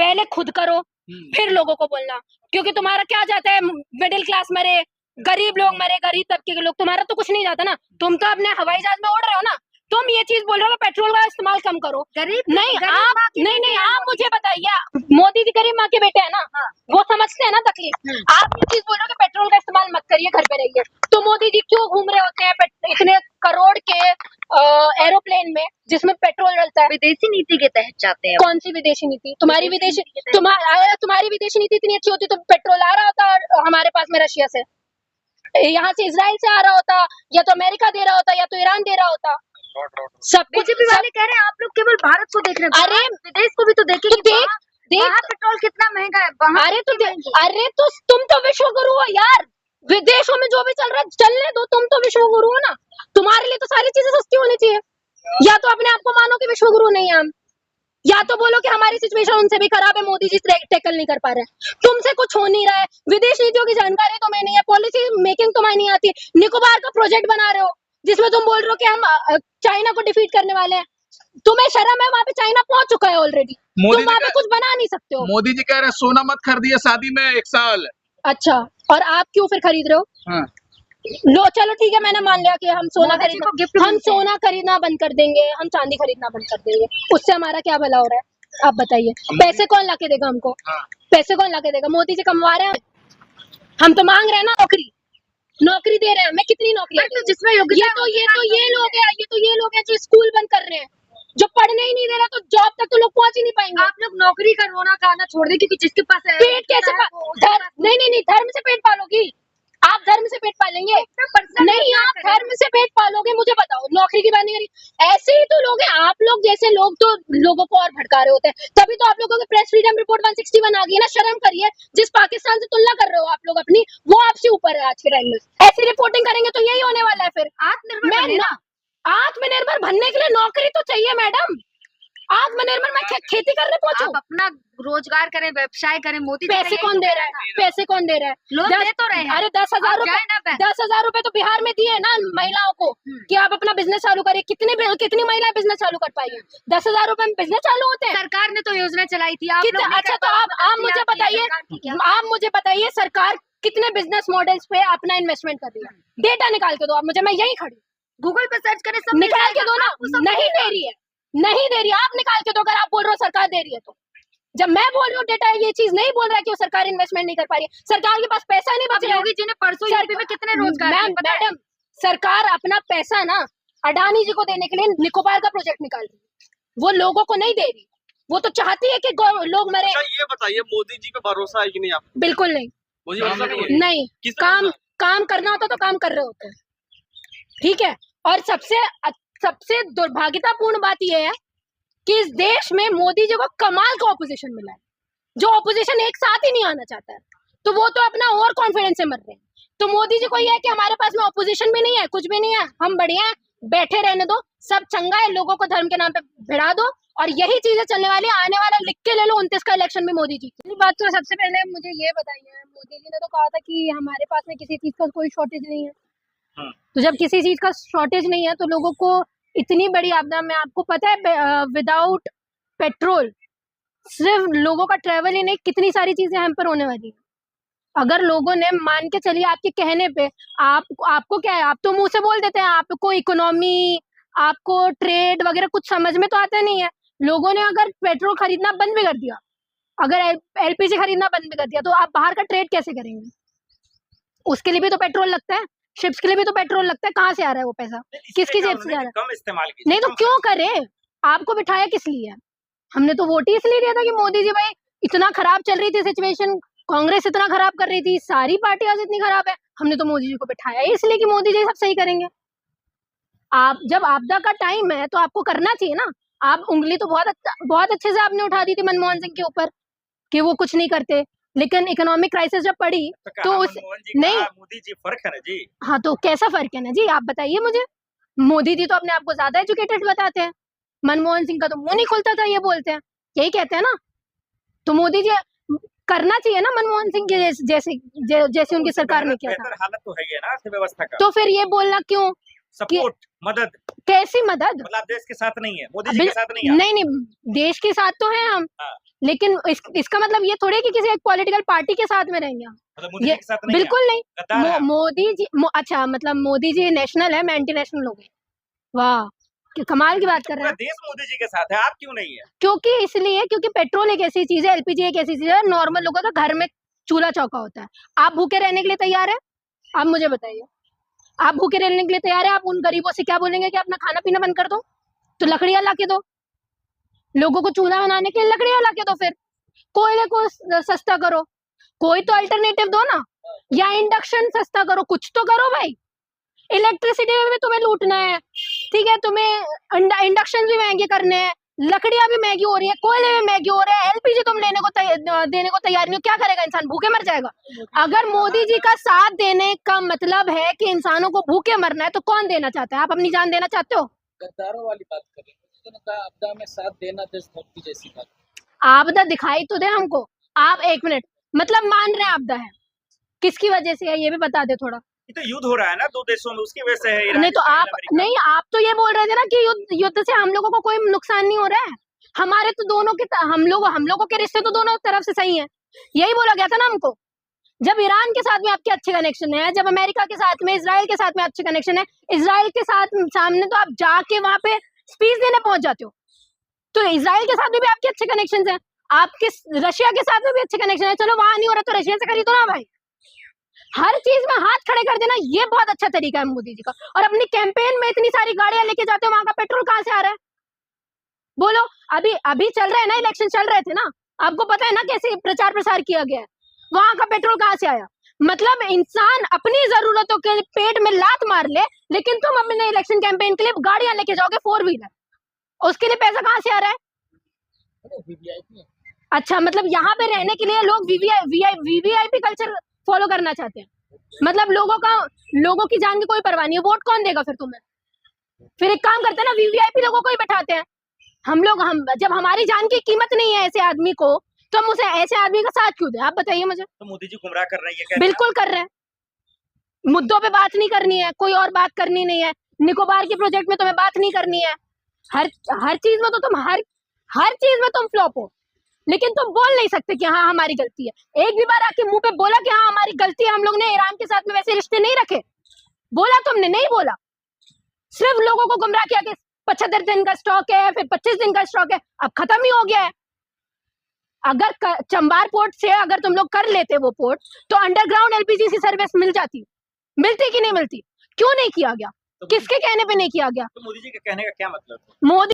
पहले खुद करो फिर लोगों को बोलना, क्योंकि तुम्हारा क्या जाता है, मिडिल क्लास मरे, गरीब लोग मरे, गरीब तबके के लोग, तुम्हारा तो कुछ नहीं जाता ना। तुम तो अपने हवाई जहाज में उड़ रहे हो ना, तुम ये चीज बोल रहे हो पेट्रोल का इस्तेमाल कम करो। गरीब नहीं गरीब आप नहीं आप मुझे बताइए, मोदी जी गरीब माँ के बेटे हैं ना, वो समझते हैं ना तकलीफ। आप ये चीज बोल रहे हो कि पेट्रोल का इस्तेमाल मत करिए, घर पे रहिए, तो मोदी जी क्यों घूम रहे होते हैं इतने करोड़ के एरोप्लेन में जिसमें पेट्रोल डलता है? विदेशी नीति के तहत जाते हैं। कौन सी विदेशी नीति? तुम्हारी विदेशी नीति इतनी अच्छी होती तो पेट्रोल आ रहा होता हमारे पास में रशिया से, यहाँ से इजराइल से आ रहा होता, या तो अमेरिका दे रहा होता, या तो ईरान दे रहा होता। सब बीजेपी वाले कह रहे हैं आप लोग केवल भारत को देख रहे हैं, अरे विदेश को भी तो देखिए। तो देख पेट्रोल कितना महंगा है। अरे तो तुम तो विश्व गुरु हो यार, विदेशों में जो भी चल रहा है चलने दो, तुम तो विश्व गुरु हो ना, तुम्हारे लिए तो सारी चीजें सस्ती होनी चाहिए। या तो अपने आप को मानो कि विश्व गुरु नहीं है हम, या तो बोलो कि हमारी सिचुएशन उनसे भी खराब है, मोदी जी टैकल नहीं कर पा रहे हैं, तुमसे कुछ हो नहीं रहा है, विदेश नीतियों की जानकारी तुम्हें नहीं है, पॉलिसी मेकिंग तुम्हें नहीं आती। निकोबार का प्रोजेक्ट बना रहे हो जिसमें तुम बोल रहे हो कि हम चाइना को डिफीट करने वाले हैं, तुम्हें शर्म है? वहां पे चाइना पहुंच चुका है ऑलरेडी, तुम वहां पे कुछ बना नहीं सकते हो। मोदी जी कह रहे हैं सोना मत खरीदिए शादी में 1 साल। अच्छा, और आप क्यों फिर खरीद रहे हो? हाँ। लो चलो ठीक है, मैंने मान लिया कि हम सोना खरीदना बंद कर देंगे, हम चांदी खरीदना बंद कर देंगे, उससे हमारा क्या भला हो रहा है? आप बताइए, पैसे कौन लाके देगा हमको? पैसे कौन लाके देगा? मोदी जी कमवा रहे हैं, हम तो मांग रहे हैं ना नौकरी दे रहे हैं, मैं कितनी नौकरी तो जिसमें ये लोग हैं जो स्कूल बंद कर रहे हैं, जो पढ़ने ही नहीं दे रहा, तो जॉब तक तो लोग पहुंच ही नहीं पाएंगे। आप लोग नौकरी का रोना खाना छोड़ दे, क्योंकि जिसके पास है पेट कैसे नहीं धर्म से पेट पालोगी आप? धर्म से पेट पालेंगे? नहीं, आप धर्म से पेट पालोगे? मुझे बताओ, नौकरी की बात नहीं करी, ऐसे ही तो लोग हैं। आप लोग जैसे लोग तो लोगों को और भड़का रहे होते हैं, तभी तो आप लोगों की प्रेस फ्रीडम रिपोर्ट 161 आ गई है ना। शर्म करिए, जिस पाकिस्तान से तुलना कर रहे हो आप लोग अपनी, वो आपसे ऊपर है आज के टाइम में। ऐसी रिपोर्टिंग करेंगे तो यही होने वाला है फिर। आत्मनिर्भर बनने के लिए नौकरी तो चाहिए मैडम। आत्मनिर्भर मैं खेती करने पहुंचू? आप अपना रोजगार करें, व्यवसाय करें। मोदी पैसे कौन दे रहा है? पैसे कौन दे रहा है? लोग दे तो रहे हैं। अरे 10,000 रुपए 10,000 रुपए तो बिहार में दिए ना महिलाओं को कि आप अपना बिजनेस चालू करें। कितनी महिलाएं बिजनेस चालू कर पाई है? 10,000 रुपए में बिजनेस चालू होते हैं? सरकार ने तो योजना चलाई थी। अच्छा, तो आप मुझे बताइए सरकार कितने बिजनेस मॉडल्स पे अपना इन्वेस्टमेंट कर रही है? डेटा निकाल के दो आप मुझे, मैं यही खड़ी गूगल पे सर्च करें, सब निकाल के दो ना। नहीं दे रही है, आप निकाल के दो। अगर आप बोल रहे हो सरकार दे रही है, तो जब मैं बोल रही हूँ डेटा ये चीज नहीं बोल रहा है कि वो सरकार इन्वेस्टमेंट नहीं कर पा रही है। सरकार के पास पैसा नहीं बच रहा है। योगी जी ने परसों यूपी में कितने रोजगार दिए? मैडम, सरकार अपना पैसा ना अडानी जी को देने के लिए निकोबार का प्रोजेक्ट निकाल रही है, वो लोगों को नहीं दे रही। वो तो चाहती है कि लोग मरे। ये बताइए, मोदी जी पे भरोसा है कि नहीं आप? बिल्कुल नहीं। मुझे भरोसा नहीं है। नहीं, काम करना होता तो काम कर रहे होते हैं, ठीक है। और सबसे दुर्भाग्यतापूर्ण बात यह है कि इस देश में मोदी जी को कमाल का ऑपोजिशन मिला है, जो ऑपोजिशन एक साथ ही नहीं आना चाहता है, तो वो तो अपना ओवर कॉन्फिडेंस से मर रहे हैं। तो मोदी जी को यह है कि हमारे पास में ऑपोजिशन भी नहीं है, कुछ भी नहीं है, हम बढ़िया हैं, बैठे रहने दो, सब चंगा है, लोगों को धर्म के नाम पे भिड़ा दो, और यही चीजें चलने वाली है। आने वाला लिख के ले लो 29 का इलेक्शन में मोदी जी की बात। तो सबसे पहले मुझे ये बताइए, मोदी जी ने तो कहा था कि हमारे पास में किसी चीज का कोई शॉर्टेज नहीं है। तो जब किसी चीज का शॉर्टेज नहीं है, तो लोगों को इतनी बड़ी आपदा में, आपको पता है विदाउट पेट्रोल सिर्फ लोगों का ट्रेवल ही नहीं, कितनी सारी चीजें हम पर होने वाली है। अगर लोगों ने मान के चलिए आपके कहने पे, आपको क्या है, आप तो मुंह से बोल देते हैं, आपको इकोनॉमी, आपको ट्रेड वगैरह कुछ समझ में तो आता नहीं है। लोगों ने अगर पेट्रोल खरीदना बंद भी कर दिया, अगर एलपीजी खरीदना बंद भी कर दिया, तो आप बाहर का ट्रेड कैसे करेंगे? उसके लिए भी तो पेट्रोल लगता है, शिप्स के लिए भी तो पेट्रोल लगता है। कहाँ से आ रहा है वो पैसा? किसकी जेब से आ रहा है? कम इस्तेमाल नहीं तो क्यों करे? आपको बिठाया किस लिए? हमने तो वोट ही इसलिए दिया था कि मोदी जी, भाई इतना खराब चल रही थी सिचुएशन, कांग्रेस इतना खराब कर रही थी, सारी पार्टियां इतनी खराब है, हमने तो मोदी जी को बिठाया इसलिए कि मोदी जी सब सही करेंगे। आप जब आपदा का टाइम है तो आपको करना चाहिए ना। आप उंगली तो बहुत अच्छे से आपने उठा दी थी मनमोहन सिंह के ऊपर कि वो कुछ नहीं करते, लेकिन इकोनॉमिक क्राइसिस जब पड़ी तो उस नहीं, मोदी जी फर्क है ना जी। हाँ, तो कैसा फर्क है ना जी, आप बताइए मुझे। मोदी जी तो अपने आप को ज्यादा एजुकेटेड बताते हैं, मनमोहन सिंह का तो मुंह नहीं खुलता था, ये बोलते हैं, यही कहते हैं ना। तो मोदी जी करना चाहिए ना मनमोहन सिंह के जैसे उनकी सरकार ने किया था। हालत तो है ना अर्थव्यवस्था का। तो फिर ये बोलना क्यों सपोर्ट, मदद, कैसी मदद? मतलब आप देश के साथ नहीं है, मोदी जी के साथ नहीं है। नहीं नहीं, देश के साथ तो हैं हम, हाँ। लेकिन इसका मतलब ये थोड़ी है कि किसी एक पॉलिटिकल पार्टी के साथ में रहेंगे हम। मतलब मोदी ये जी के साथ नहीं बिल्कुल नहीं। गद्दार है। मोदी जी अच्छा, मतलब मोदी जी नेशनल है, मैं एंटी नेशनल हो गई। वाह, कि कमाल की बात कर रहे पूरा हैं। देश मोदी जी के साथ है, आप क्यों नहीं है? क्योंकि इसलिए, क्योंकि पेट्रोल एक ऐसी चीज है, एलपीजी एक ऐसी चीज है, नॉर्मल लोगों का घर में चूल्हा चौका होता है। आप भूखे रहने के लिए तैयार है? आप मुझे बताइए, आप भूखे रहने के लिए तैयार है? आप उन गरीबों से क्या बोलेंगे कि अपना खाना पीना बंद कर दो? तो लकड़ियां ला के दो, लोगों को चूल्हा बनाने के लिए लकड़ियां ला के दो, फिर कोयले को सस्ता करो, कोई तो अल्टरनेटिव दो ना, या इंडक्शन सस्ता करो, कुछ तो करो भाई। इलेक्ट्रिसिटी में भी तुम्हें लूटना है, ठीक है, तुम्हें इंडक्शन भी महंगे करने हैं, लकड़ियां भी महंगी हो रही है, कोयले भी महंगे हो रहे हैं, एलपीजी तुम देने को तैयार नहीं हो, क्या करेगा इंसान? भूखे मर जाएगा। अगर मोदी जी का साथ देने का मतलब है कि इंसानों को भूखे मरना है, तो कौन देना चाहता है? आप अपनी जान देना चाहते हो? गद्दारों वाली बात करें, आपदा में साथ देना देशभक्ति जैसी बात। आपदा दिखाई तो दे हमको। आप एक मिनट, मतलब मान रहे हैं आपदा है, किसकी वजह से है ये भी बता दे थोड़ा। ये तो युद्ध हो रहा है ना 2 देशों में, उसकी वजह से है। ईरान नहीं तो इस्राइल, आप अमेरिका। नहीं, आप तो ये बोल रहे थे ना कि युद्ध से हम लोगों को कोई नुकसान नहीं हो रहा है। हमारे तो दोनों के हम लोगों के रिश्ते तो दोनों तरफ से सही हैं, यही बोला गया था ना हमको। जब ईरान के साथ में आपके अच्छे कनेक्शन है, जब अमेरिका के साथ में, इजराइल के साथ में अच्छे कनेक्शन है, इजराइल के साथ सामने तो आप जाके वहां पे स्पीच देने पहुंच जाते हो, तो इजराइल के साथ में भी आपके अच्छे कनेक्शन है, आपके रशिया के साथ में भी अच्छे कनेक्शन है। चलो वहां नहीं हो रहा तो रशिया से खरीदो ना भाई। हर चीज में हाथ खड़े कर देना, ये बहुत अच्छा तरीका है मोदी जी का। और अपनी कैंपेन में इतनी सारी गाड़ियां लेके जाते हो, वहां का पेट्रोल कहाँ से आ रहा है? बोलो। अभी चल रहे हैं ना, इलेक्शन चल रहे थे ना, आपको पता है ना कैसे प्रचार प्रसार किया गया है, वहां का पेट्रोल कहाँ से आया? मतलब इंसान अपनी जरूरतों के पेट में लात मार ले, लेकिन तुम अपने इलेक्शन कैंपेन के लिए गाड़ियां लेके जाओगे 4 व्हीलर, उसके लिए पैसा कहाँ से आ रहा है? अच्छा, मतलब यहाँ पे रहने के लिए लोग वीवीआईपी कल्चर फॉलो करना चाहते हैं, मतलब लोगों की जान की कोई परवाह नहीं है। वोट कौन देगा फिर तुम्हें? फिर एक काम करते हैं ना, वीवीआईपी लोगों को ही बैठाते हैं। हम जब हमारी जान की कीमत नहीं है ऐसे आदमी को, तो हम उसे ऐसे आदमी का साथ क्यों दें? आप बताइए मुझे। तो मोदी जी गुमराह कर रही है। बिल्कुल कर रहे हैं, मुद्दों पे बात नहीं करनी है, कोई और बात करनी नहीं है। निकोबार के प्रोजेक्ट में तुम्हें बात नहीं करनी है। हर चीज में तो तुम हर चीज में तुम फ्लॉप हो, लेकिन तुम बोल नहीं सकते कि हाँ हमारी गलती है। एक भी बार आके मुंह पे बोला कि हाँ हमारी गलती है, हम लोग ने ईरान के साथ में वैसे रिश्ते नहीं रखे? बोला तुमने? नहीं बोला। सिर्फ लोगों को गुमराह किया कि 75 दिन का स्टॉक है, फिर 25 दिन का स्टॉक है, अब खत्म ही हो गया है। अगर चंबार पोर्ट से अगर तुम लोग कर लेते वो पोर्ट, तो अंडरग्राउंड एलपीजी की सर्विस मिलती कि नहीं मिलती? क्यों नहीं किया गया? किसके कहने पे नहीं किया गया? तो मोदी जी के कहने का क्या मतलब? मोदी